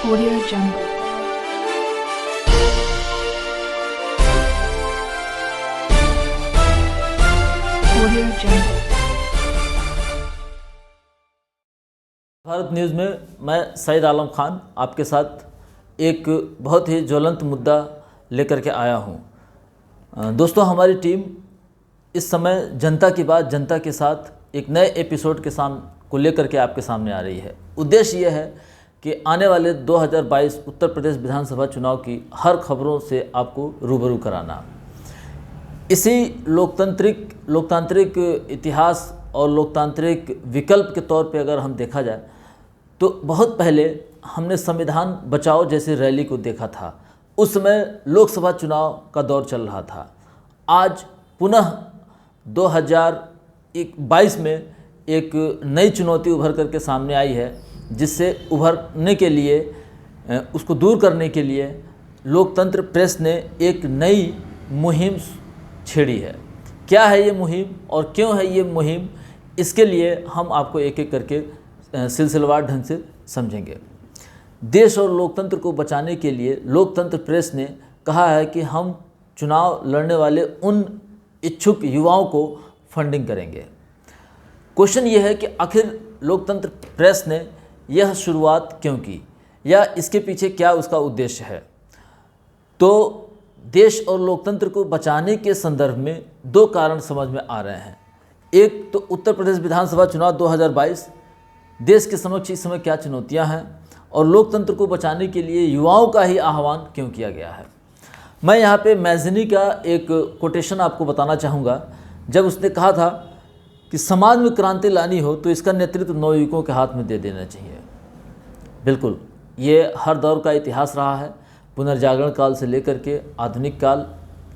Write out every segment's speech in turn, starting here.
Audio Jungle. Audio Jungle. Bharat news में मैं सईद आलम खान आपके साथ एक बहुत ही ज्वलंत मुद्दा लेकर के आया हूं। दोस्तों, हमारी टीम इस समय जनता की बात जनता के साथ एक नए एपिसोड के को लेकर के आपके सामने आ रही है। उद्देश्य ये है कि आने वाले 2022 उत्तर प्रदेश विधानसभा चुनाव की हर खबरों से आपको रूबरू कराना। इसी लोकतांत्रिक इतिहास और लोकतांत्रिक विकल्प के तौर पे अगर हम देखा जाए तो बहुत पहले हमने संविधान बचाओ जैसी रैली को देखा था। उस समय लोकसभा चुनाव का दौर चल रहा था। आज पुनः 2022 में एक नई चुनौती उभर करके सामने आई है, जिससे उभरने के लिए, उसको दूर करने के लिए लोकतंत्र प्रेस ने एक नई मुहिम छेड़ी है। क्या है ये मुहिम और क्यों है ये मुहिम, इसके लिए हम आपको एक एक करके सिलसिलेवार ढंग से समझेंगे। देश और लोकतंत्र को बचाने के लिए लोकतंत्र प्रेस ने कहा है कि हम चुनाव लड़ने वाले उन इच्छुक युवाओं को फंडिंग करेंगे। क्वेश्चन ये है कि आखिर लोकतंत्र प्रेस ने यह शुरुआत क्यों की या इसके पीछे क्या उसका उद्देश्य है। तो देश और लोकतंत्र को बचाने के संदर्भ में दो कारण समझ में आ रहे हैं। एक तो उत्तर प्रदेश विधानसभा चुनाव 2022, देश के समक्ष इस समय क्या चुनौतियां हैं और लोकतंत्र को बचाने के लिए युवाओं का ही आह्वान क्यों किया गया है। मैं यहाँ पे मैज़नी का एक कोटेशन आपको बताना चाहूँगा। जब उसने कहा था कि समाज में क्रांति लानी हो तो इसका नेतृत्व नवयुवकों के हाथ में दे देना चाहिए। बिल्कुल, ये हर दौर का इतिहास रहा है। पुनर्जागरण काल से लेकर के आधुनिक काल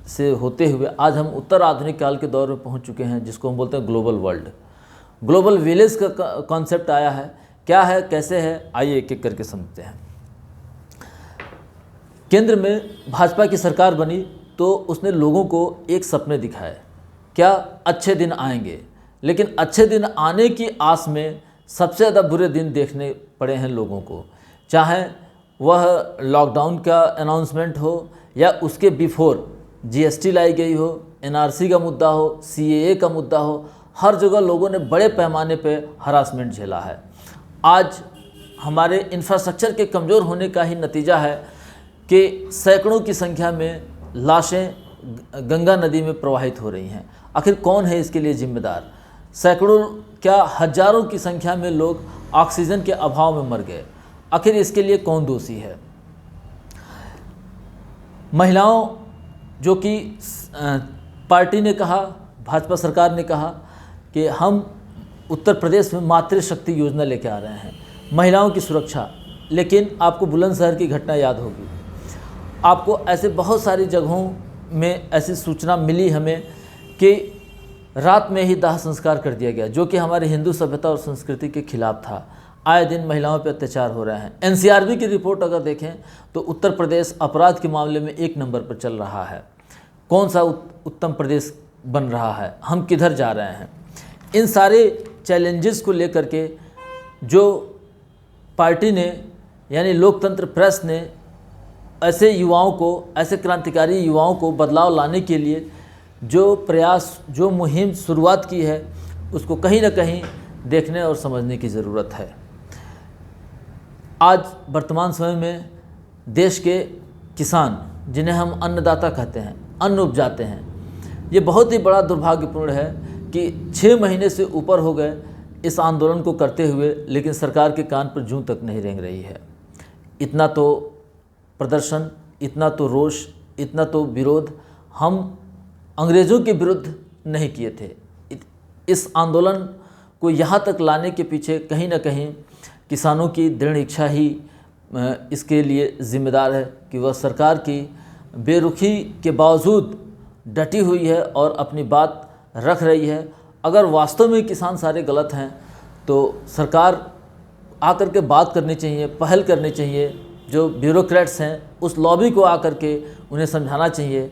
से होते हुए आज हम उत्तर आधुनिक काल के दौर में पहुंच चुके हैं, जिसको हम बोलते हैं ग्लोबल वर्ल्ड। ग्लोबल विलेज का कॉन्सेप्ट आया है। क्या है, कैसे है, आइए एक एक करके समझते हैं। केंद्र में भाजपा की सरकार बनी तो उसने लोगों को एक सपने दिखाए, क्या अच्छे दिन आएंगे। लेकिन अच्छे दिन आने की आस में सबसे ज़्यादा बुरे दिन देखने पड़े हैं लोगों को, चाहे वह लॉकडाउन का अनाउंसमेंट हो या उसके बिफोर जीएसटी लाई गई हो, एनआरसी का मुद्दा हो, सीएए का मुद्दा हो। हर जगह लोगों ने बड़े पैमाने पे हरासमेंट झेला है। आज हमारे इंफ्रास्ट्रक्चर के कमज़ोर होने का ही नतीजा है कि सैकड़ों की संख्या में लाशें गंगा नदी में प्रवाहित हो रही हैं। आखिर कौन है इसके लिए जिम्मेदार। सैकड़ों क्या हजारों की संख्या में लोग ऑक्सीजन के अभाव में मर गए। आखिर इसके लिए कौन दोषी है। महिलाओं, जो कि पार्टी ने कहा, भाजपा सरकार ने कहा कि हम उत्तर प्रदेश में मातृशक्ति योजना लेके आ रहे हैं, महिलाओं की सुरक्षा। लेकिन आपको बुलंदशहर की घटना याद होगी। आपको ऐसे बहुत सारी जगहों में ऐसी सूचना मिली हमें कि रात में ही दाह संस्कार कर दिया गया, जो कि हमारे हिंदू सभ्यता और संस्कृति के खिलाफ था। आए दिन महिलाओं पर अत्याचार हो रहे हैं। एनसीआरबी की रिपोर्ट अगर देखें तो उत्तर प्रदेश अपराध के मामले में 1 नंबर पर चल रहा है। कौन सा उत्तम प्रदेश बन रहा है, हम किधर जा रहे हैं। इन सारे चैलेंजेस को लेकर के जो पार्टी ने यानी लोकतंत्र प्रेस ने ऐसे युवाओं को, ऐसे क्रांतिकारी युवाओं को बदलाव लाने के लिए जो प्रयास, जो मुहिम शुरुआत की है, उसको कहीं ना कहीं देखने और समझने की ज़रूरत है। आज वर्तमान समय में देश के किसान, जिन्हें हम अन्नदाता कहते हैं, अन्न उपजाते हैं, ये बहुत ही बड़ा दुर्भाग्यपूर्ण है कि 6 महीने से ऊपर हो गए इस आंदोलन को करते हुए, लेकिन सरकार के कान पर जूं तक नहीं रेंग रही है। इतना तो प्रदर्शन, इतना तो रोष, इतना तो विरोध हम अंग्रेज़ों के विरुद्ध नहीं किए थे। इस आंदोलन को यहाँ तक लाने के पीछे कहीं ना कहीं किसानों की दृढ़ इच्छा ही इसके लिए जिम्मेदार है कि वह सरकार की बेरुखी के बावजूद डटी हुई है और अपनी बात रख रही है। अगर वास्तव में किसान सारे गलत हैं तो सरकार आकर के बात करनी चाहिए, पहल करनी चाहिए। जो ब्यूरोक्रेट्स हैं उस लॉबी को आकर के उन्हें समझाना चाहिए।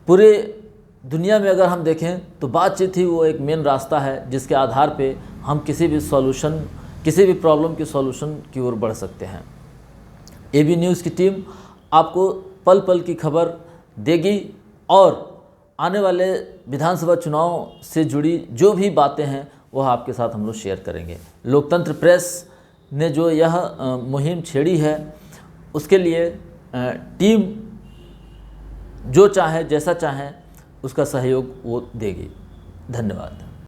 पूरे दुनिया में अगर हम देखें तो बातचीत ही वो एक मेन रास्ता है जिसके आधार पे हम किसी भी प्रॉब्लम के सॉल्यूशन की ओर बढ़ सकते हैं। एबी न्यूज़ की टीम आपको पल पल की खबर देगी और आने वाले विधानसभा चुनाव से जुड़ी जो भी बातें हैं वह आपके साथ हम लोग शेयर करेंगे। लोकतंत्र प्रेस ने जो यह मुहिम छेड़ी है उसके लिए टीम जो चाहे जैसा चाहे उसका सहयोग वो देगी। धन्यवाद।